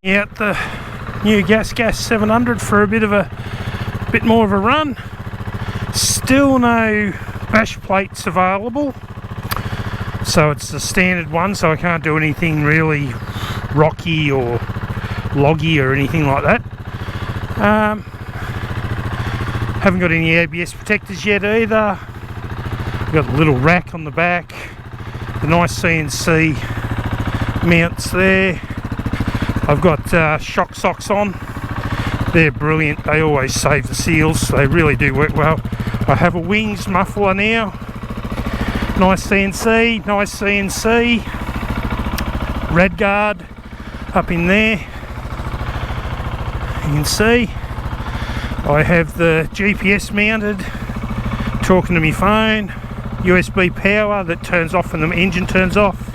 Out the new GasGas 700 for a bit more of a run. Still no bash plates available, so it's the standard one, so I can't do anything really rocky or loggy or anything like that. Haven't got any ABS protectors yet either. Got a little rack on the back, the nice CNC mounts there. I've got shock socks on. They're brilliant, they always save the seals, they really do work well. I have a wings muffler now, nice CNC, rad guard up in there. You can see I have the GPS mounted, talking to my phone, USB power that turns off when the engine turns off.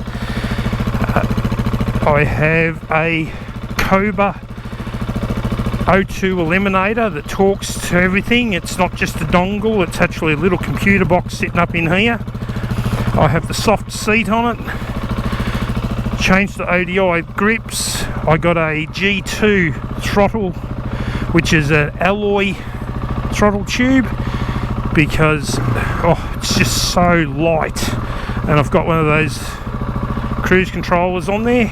I have a Cobra O2 eliminator that talks to everything. It's not just a dongle, it's actually a little computer box sitting up in here. I have the soft seat on it. Changed the ODI grips. I got a G2 throttle, which is an alloy throttle tube, because it's just so light. And I've got one of those cruise controllers on there.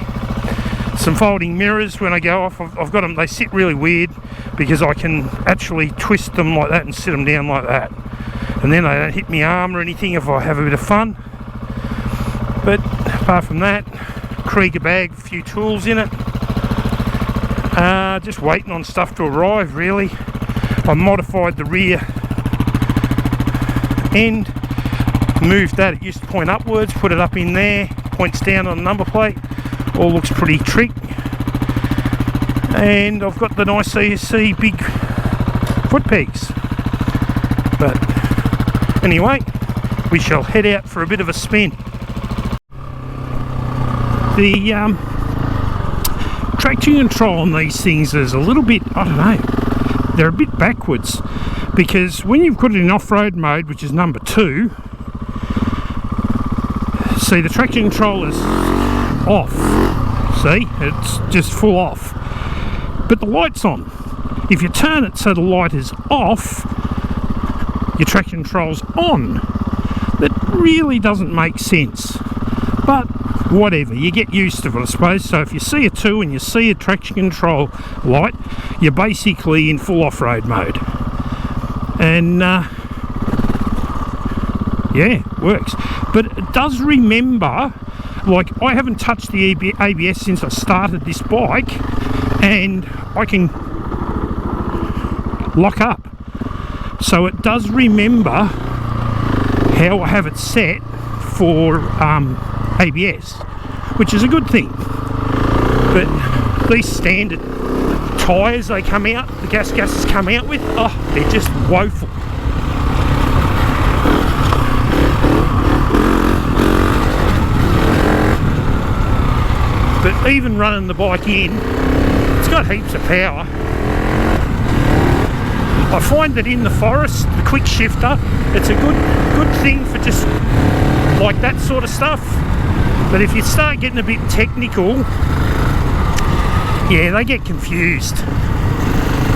Some folding mirrors when I go off. I've got them, they sit really weird because I can actually twist them like that and sit them down like that, and then they don't hit my arm or anything if I have a bit of fun. But apart from that, Krieger bag, a few tools in it. Just waiting on stuff to arrive really. I modified the rear end, moved that, it used to point upwards, put it up in there, points down on the number plate. All looks pretty trick. And I've got the nice CSC big foot pegs. But anyway, we shall head out for a bit of a spin. The traction control on these things is a little bit, I don't know, they're a bit backwards, because when you've got it in off-road mode, which is number 2, see the traction control is off, see, it's just full off, but the light's on. If you turn it so the light is off, your traction control's on. That really doesn't make sense, but whatever, you get used to it, I suppose. So if you see a 2 and you see a traction control light, you're basically in full off-road mode, and yeah, works. But it does remember, like, I haven't touched the ABS since I started this bike, and I can lock up. So it does remember how I have it set for ABS, which is a good thing. But these standard tyres they come out, the GasGas come out with, they're just woeful. But even running the bike in, it's got heaps of power. I find that in the forest, the quick shifter, it's a good thing for just like that sort of stuff. But if you start getting a bit technical, yeah, they get confused.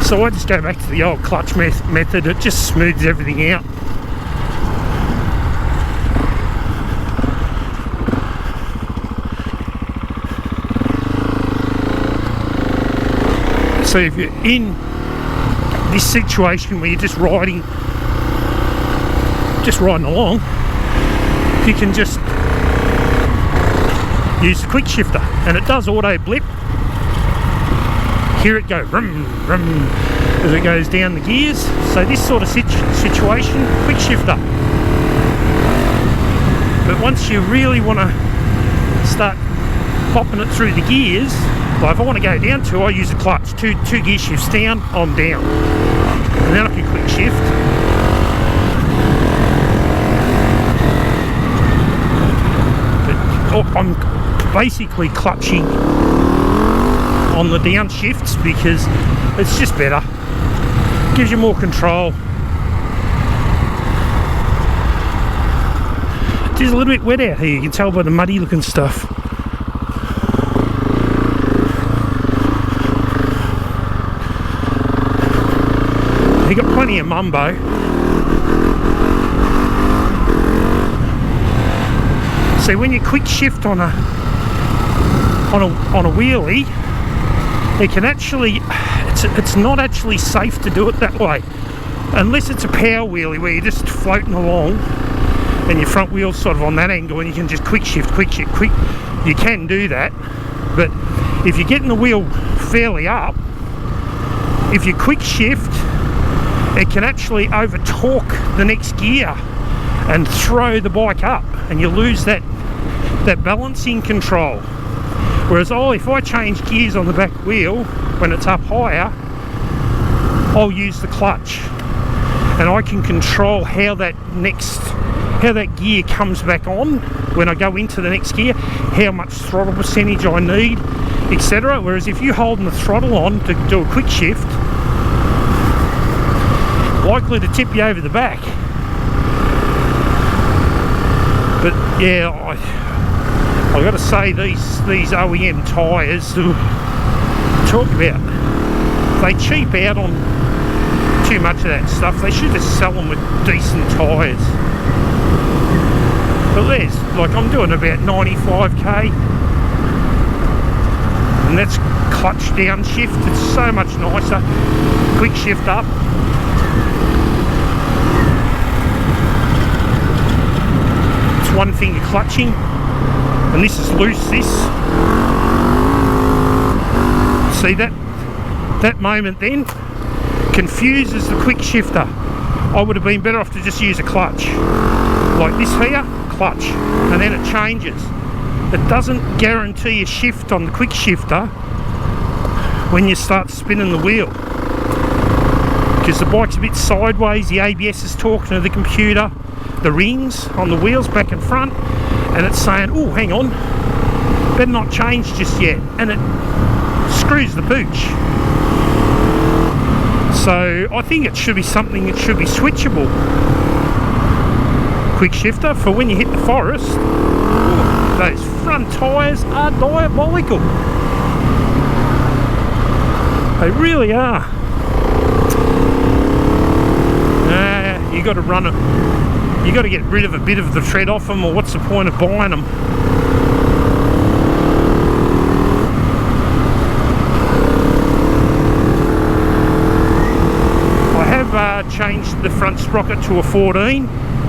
So I just go back to the old clutch method. It just smooths everything out. So if you're in this situation where you're just riding along, you can just use the quick shifter, and it does auto blip. Hear it go rum rum as it goes down the gears. So this sort of situation, quick shifter. But once you really want to start popping it through the gears, like if I want to go down 2, I use a clutch, two gear shifts down, I'm down, and then I can quick shift. But I'm basically clutching on the downshifts because it's just better, gives you more control. It's a little bit wet out here, you can tell by the muddy looking stuff. You got plenty of mumbo. See, when you quick shift on a wheelie, it can actually, it's not actually safe to do it that way, unless it's a power wheelie where you're just floating along and your front wheel's sort of on that angle and you can just quick shift. You can do that, but if you're getting the wheel fairly up, if you quick shift, it can actually over torque the next gear and throw the bike up, and you lose that balancing control. Whereas if I change gears on the back wheel when it's up higher, I'll use the clutch, and I can control how that gear comes back on when I go into the next gear, how much throttle percentage I need, etc. Whereas if you're holding the throttle on to do a quick shift, likely to tip you over the back. But yeah, I got to say, these OEM tyres, talk about, they cheap out on too much of that stuff. They should just sell them with decent tyres. But there's, like, I'm doing about 95k, and that's clutch downshift. It's so much nicer. Quick shift up. It's one finger clutching, and this is loose. See that moment then confuses the quick shifter. I would have been better off to just use a clutch like this here, clutch, and then it changes. It doesn't guarantee a shift on the quick shifter when you start spinning the wheel, because the bike's a bit sideways, the ABS is talking to the computer, the rings on the wheels back and front, and it's saying, oh, hang on, better not change just yet, and it screws the pooch. So I think it should be something that should be switchable. Quick shifter for when you hit the forest. Ooh, those front tyres are diabolical. They really are. You got to run them. You got to get rid of a bit of the tread off them, or what's the point of buying them? I have changed the front sprocket to a 14.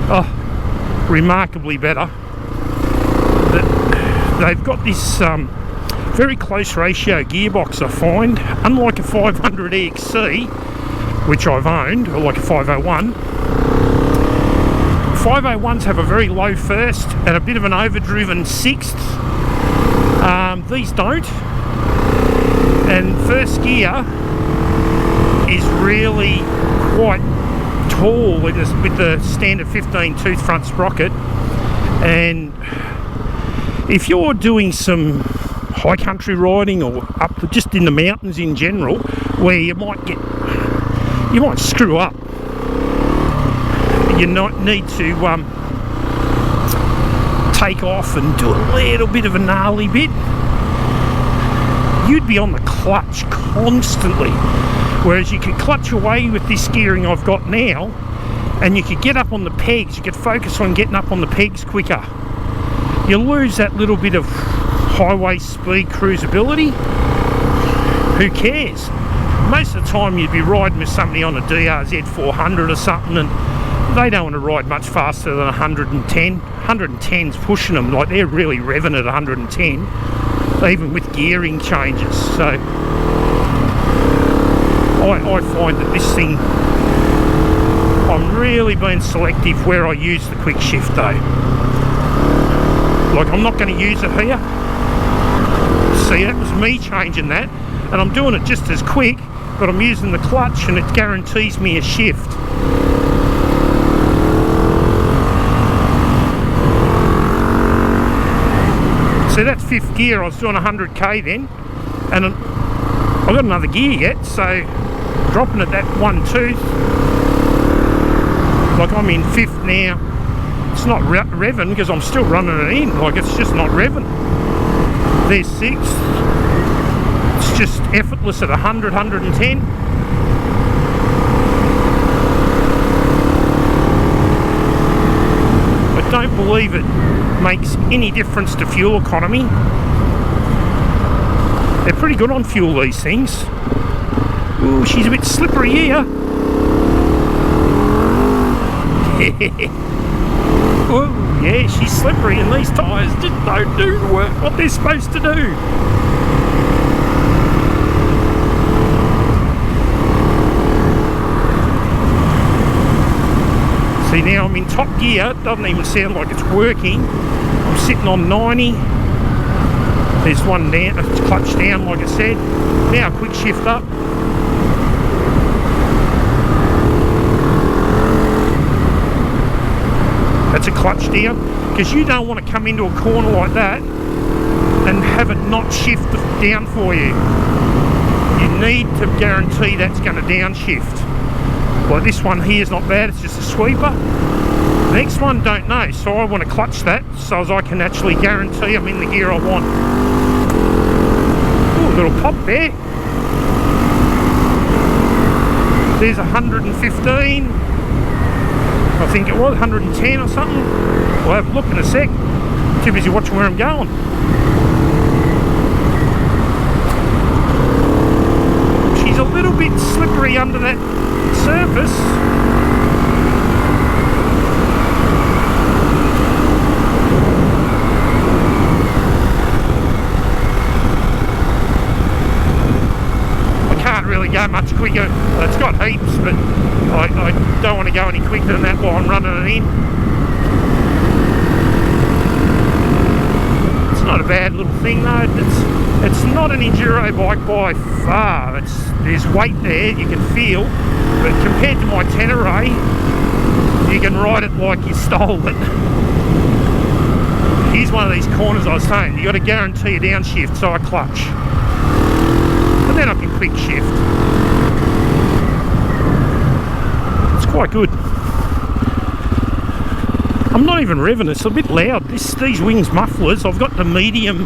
Oh, remarkably better. They've got this very close ratio gearbox, I find, unlike a 500 EXC, which I've owned, or like a 501. 501s have a very low first and a bit of an overdriven sixth. These don't, and first gear is really quite tall with the standard 15 tooth front sprocket. And if you're doing some high country riding or up just in the mountains in general, where you might screw up, you need to take off and do a little bit of a gnarly bit, you'd be on the clutch constantly. Whereas you could clutch away with this gearing I've got now, and you could get up on the pegs, you could focus on getting up on the pegs quicker. You lose that little bit of highway speed cruisability. Who cares? Most of the time you'd be riding with somebody on a DRZ 400 or something, and they don't want to ride much faster than 110. 110's pushing them, like they're really revving at 110, even with gearing changes. So I find that this thing, I'm really being selective where I use the quick shift though. Like, I'm not going to use it here. See, that was me changing that, and I'm doing it just as quick, but I'm using the clutch and it guarantees me a shift. So that's fifth gear. I was doing 100k then, and I've got another gear yet, so dropping at that one tooth, like I'm in fifth now, it's not revving because I'm still running it in. Like, it's just not revving. There's 6. It's just effortless at 100, 110. I don't believe it makes any difference to fuel economy. They're pretty good on fuel, these things. Ooh, she's a bit slippery here. Oh, yeah, she's slippery, and these tyres just don't do what they're supposed to do. See, now I'm in top gear. It doesn't even sound like it's working. I'm sitting on 90. There's one down, it's clutch down, like I said. Now quick shift up. That's a clutch down, because you don't want to come into a corner like that and have it not shift down for you. You need to guarantee that's going to downshift. Like this one here is not bad, it's just a sweeper. Next one, don't know, so I want to clutch that so as I can actually guarantee I'm in the gear I want. Ooh, a little pop there. There's 115. I think it was 110 or something. We'll have a look in a sec. Too busy watching where I'm going. She's a little bit slippery under that surface. I can't really go much quicker. It's got heaps, but I don't want to go any quicker than that while I'm running it in. It's not a bad little thing though. It's not an enduro bike by far. There's weight there you can feel, but compared to my Tenere, you can ride it like you stole it. Here's one of these corners I was saying. You got to guarantee a downshift, so I clutch, and then I can quick shift. Quite good. I'm not even revving, it's a bit loud. These wings mufflers, I've got the medium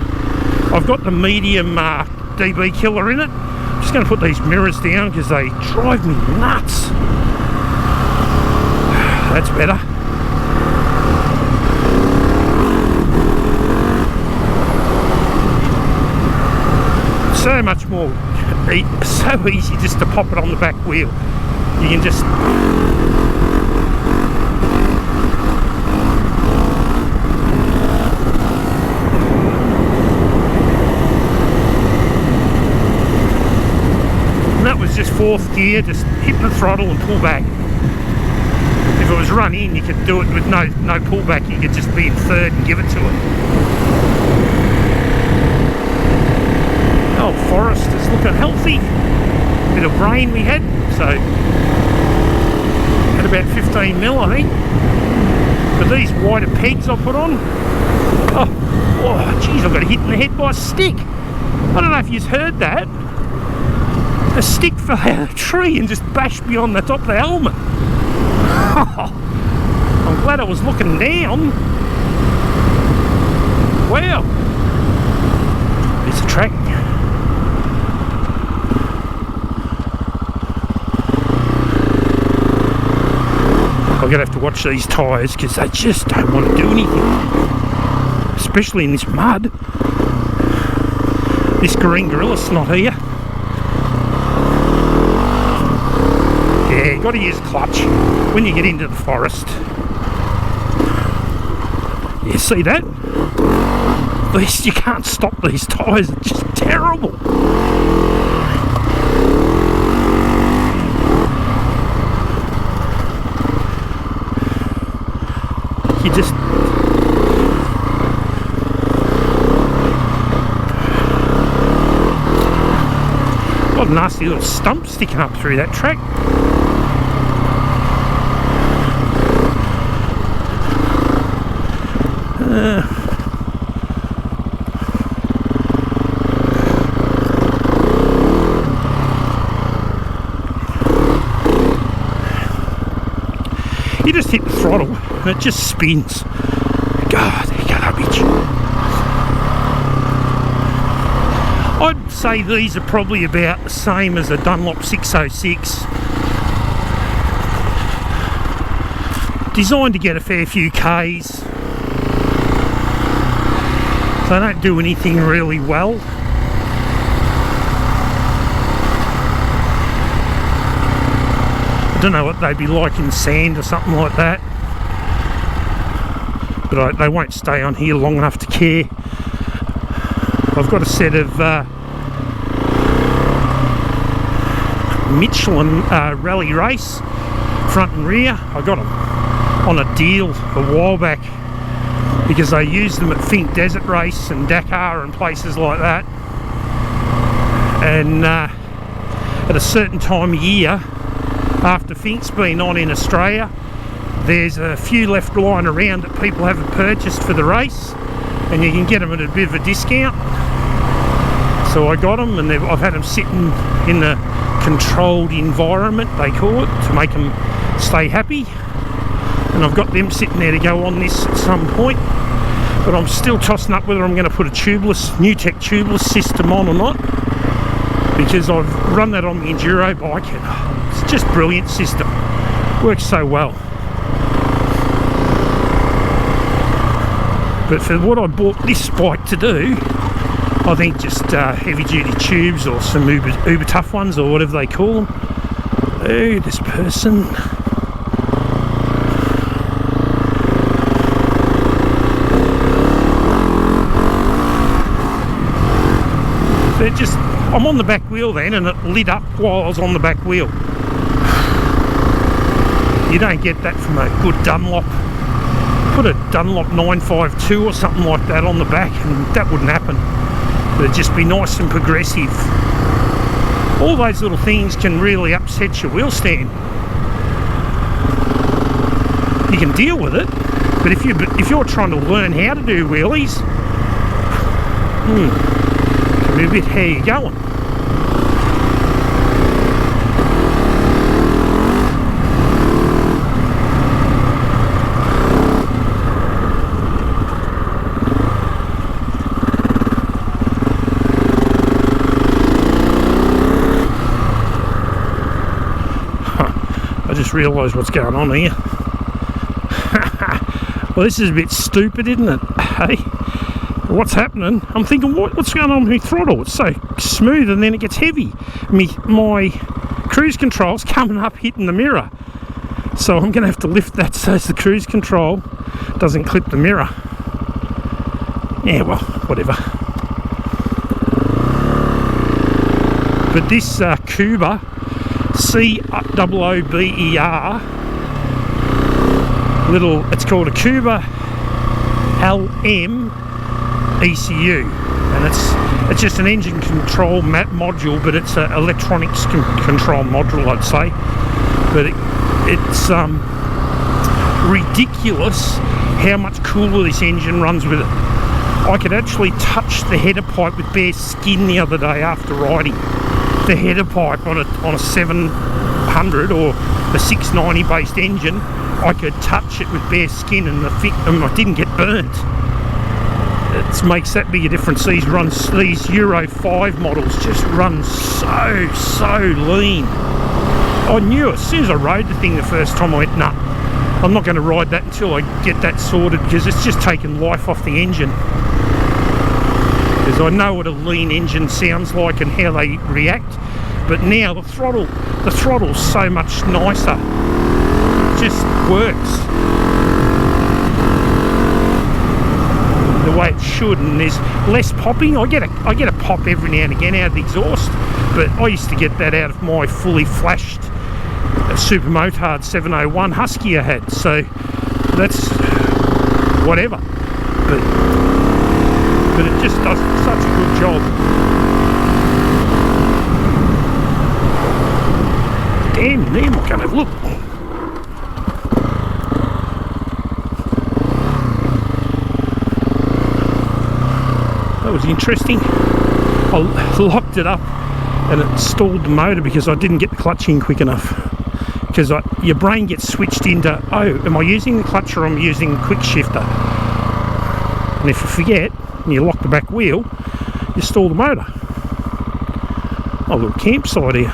dB killer in it. I'm just going to put these mirrors down because they drive me nuts. That's better. So much more, so easy just to pop it on the back wheel. You can just and that was just 4th gear, just hit the throttle and pull back. If it was run in, you could do it with no pullback. You could just be in 3rd and give it to it. Oh, Forest is looking healthy. Bit of rain we had, so at about 15 mil I think. But these wider pegs I put on, oh geez, I got hit in the head by a stick. I don't know if you've heard that. A stick fell out of a tree and just bashed me on the top of the helmet. I'm glad I was looking down. Wow, there's a track. I'm going to have to watch these tyres because they just don't want to do anything, especially in this mud. This green gorilla's not here. Yeah, you've got to use clutch when you get into the forest. Yeah, see that? These, you can't stop these tyres, it's just terrible. You just got a nasty little stump sticking up through that track. You just hit the throttle and it just spins. God, they're garbage. I'd say these are probably about the same as a Dunlop 606. Designed to get a fair few Ks. They don't do anything really well. I don't know what they'd be like in sand or something like that, but they won't stay on here long enough to care. I've got a set of Michelin rally race front and rear. I got them on a deal a while back because they use them at Fink Desert Race and Dakar and places like that. And at a certain time of year, after Fink's been on in Australia, there's a few left lying around that people haven't purchased for the race, and you can get them at a bit of a discount. So I got them, and I've had them sitting in a controlled environment, they call it, to make them stay happy. And I've got them sitting there to go on this at some point, but I'm still tossing up whether I'm going to put a tubeless, New-Tech tubeless system on or not, because I've run that on the Enduro bike and it's just a brilliant system, works so well. But for what I bought this bike to do, I think just heavy duty tubes or some uber tough ones or whatever they call them. Oh, this person. They're just, I'm on the back wheel then, and it lit up while I was on the back wheel. You don't get that from a good Dunlop. Put a Dunlop 952 or something like that on the back and that wouldn't happen. It'd just be nice and progressive. All those little things can really upset your wheel stand. You can deal with it, but if you're trying to learn how to do wheelies, can be a bit how you going. I just realised what's going on here. Well, this is a bit stupid, isn't it? Hey, what's happening? I'm thinking, what's going on with my throttle? It's so smooth and then it gets heavy. My cruise control's coming up hitting the mirror. So I'm going to have to lift that so the cruise control doesn't clip the mirror. Yeah, well, whatever. But this Cuba C-O-O-B-E-R it's called a Cuba LM ECU, and it's just an engine control module, but it's an electronics control module, I'd say. But it's ridiculous how much cooler this engine runs with it. I could actually touch the header pipe with bare skin the other day after riding. The header pipe on a 700 or a 690 based engine, I could touch it with bare skin and I didn't get burnt. It makes that big a difference. These Euro 5 models just run so lean. I knew as soon as I rode the thing the first time, I went, nah, I'm not going to ride that until I get that sorted, because it's just taken life off the engine. Because I know what a lean engine sounds like and how they react, but now the throttle's so much nicer. It just works the way it should, and there's less popping. I get a pop every now and again out of the exhaust, but I used to get that out of my fully flashed Super Motard 701 Husky I had, so that's whatever. But it just does such a good job. Damn, I'm not going to have a look. That was interesting. I locked it up and it stalled the motor because I didn't get the clutch in quick enough. because your brain gets switched into, oh, am I using the clutch or am I using the quick shifter? And if you forget and you lock the back wheel, you stall the motor. A little campsite here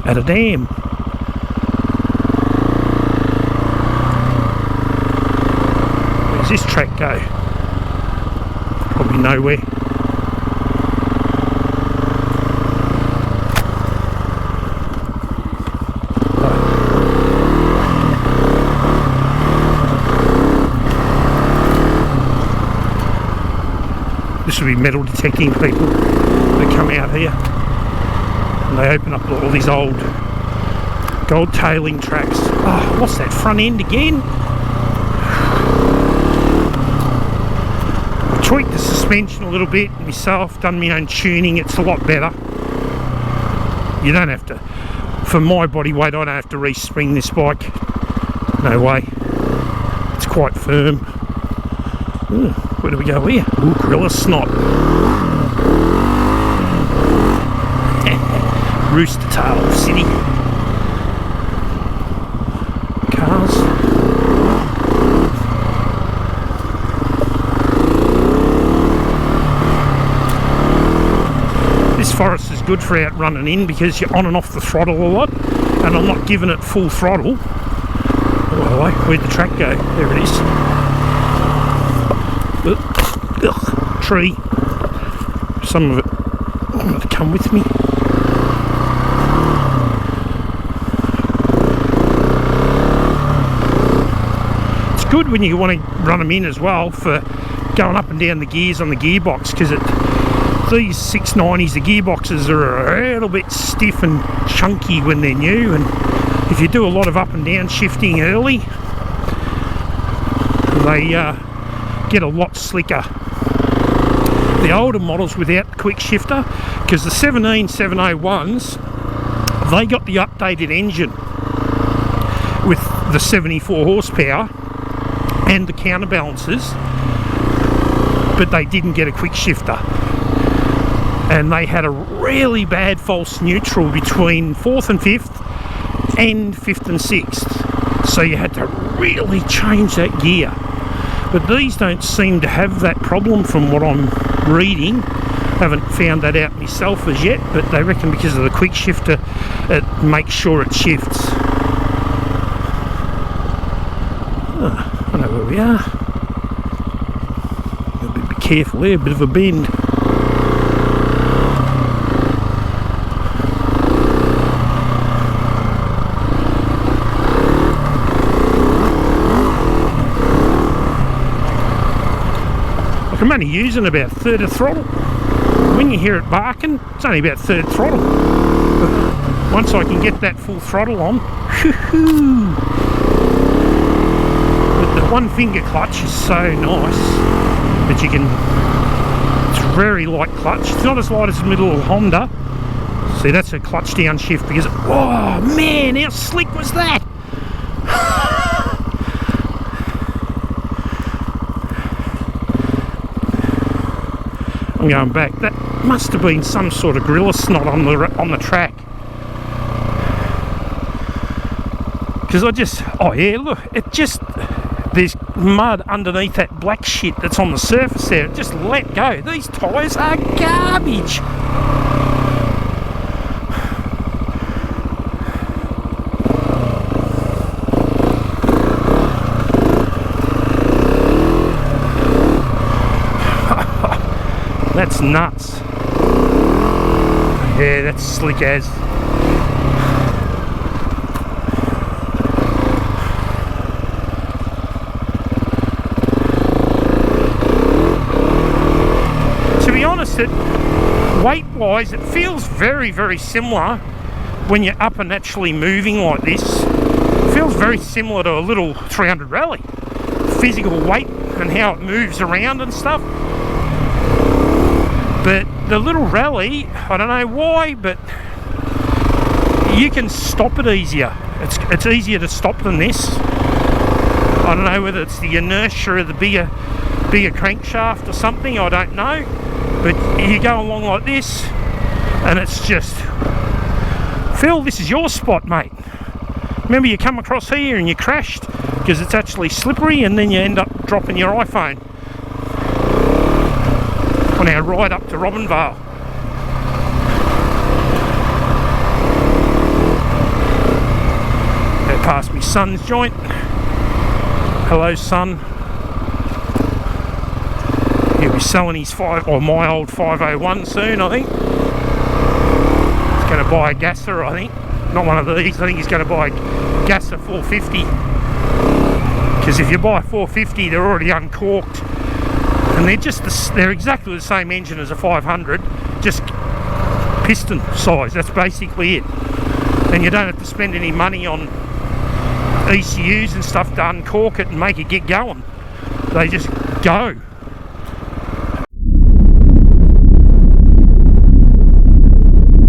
at a dam. Where's this track go? Probably nowhere. This would be metal detecting people that come out here and they open up all these old gold tailing tracks. Oh, what's that front end again? I tweaked the suspension a little bit myself, done my own tuning. It's a lot better. You don't have to, for my body weight, I don't have to re-spring this bike. No way. It's quite firm. Ooh, where do we go here? Ooh, gorilla snot. Rooster tail city. Cars. This forest is good for out running in because you're on and off the throttle a lot, and I'm not giving it full throttle. Oh, where'd the track go? There it is. Ugh, tree. Some of it wanted to come with me. It's good when you want to run them in as well for going up and down the gears on the gearbox, because these 690s, the gearboxes are a little bit stiff and chunky when they're new, and if you do a lot of up and down shifting early, they get a lot slicker. The older models without the quick shifter, because the 17701s, they got the updated engine with the 74 horsepower and the counterbalancers, but they didn't get a quick shifter, and they had a really bad false neutral between 4th and 5th and 5th and 6th, so you had to really change that gear. But these don't seem to have that problem from what I'm reading. Haven't found that out myself as yet, but they reckon because of the quick shifter it makes sure it shifts. Oh, I know where we are. Be careful there, a bit of a bend. I'm only using about 1/3 of throttle. When you hear it barking, it's only about 1/3 throttle. But once I can get that full throttle on, but the one finger clutch is so nice that you can, it's very light clutch. It's not as light as the middle Honda. See, that's a clutch downshift because, oh man, how slick was that? I'm going back. That must have been some sort of gorilla snot on the track. Because oh yeah, look, it just, there's mud underneath that black shit that's on the surface there. It just let go. These tyres are garbage. That's nuts. Yeah, that's slick as. To be honest, weight-wise, it feels very, very similar when you're up and actually moving like this. It feels very similar to a little 300 rally. Physical weight and how it moves around and stuff. But the little rally, I don't know why, but you can stop it easier. It's easier to stop than this. I don't know whether it's the inertia of the bigger crankshaft or something, I don't know. But you go along like this, and it's just, Phil, this is your spot, mate. Remember, you come across here and you crashed because it's actually slippery, and then you end up dropping your iPhone on our ride up to Robinvale. Go past my son's joint. Hello, son. He'll be selling his my old 501 soon, I think. He's going to buy a gasser, I think. Not one of these. I think he's going to buy a gasser 450. Because if you buy a 450, they're already uncorked, and they're exactly the same engine as a 500, just piston size. That's basically it. And you don't have to spend any money on ECUs and stuff to uncork it and make it get going. They just go.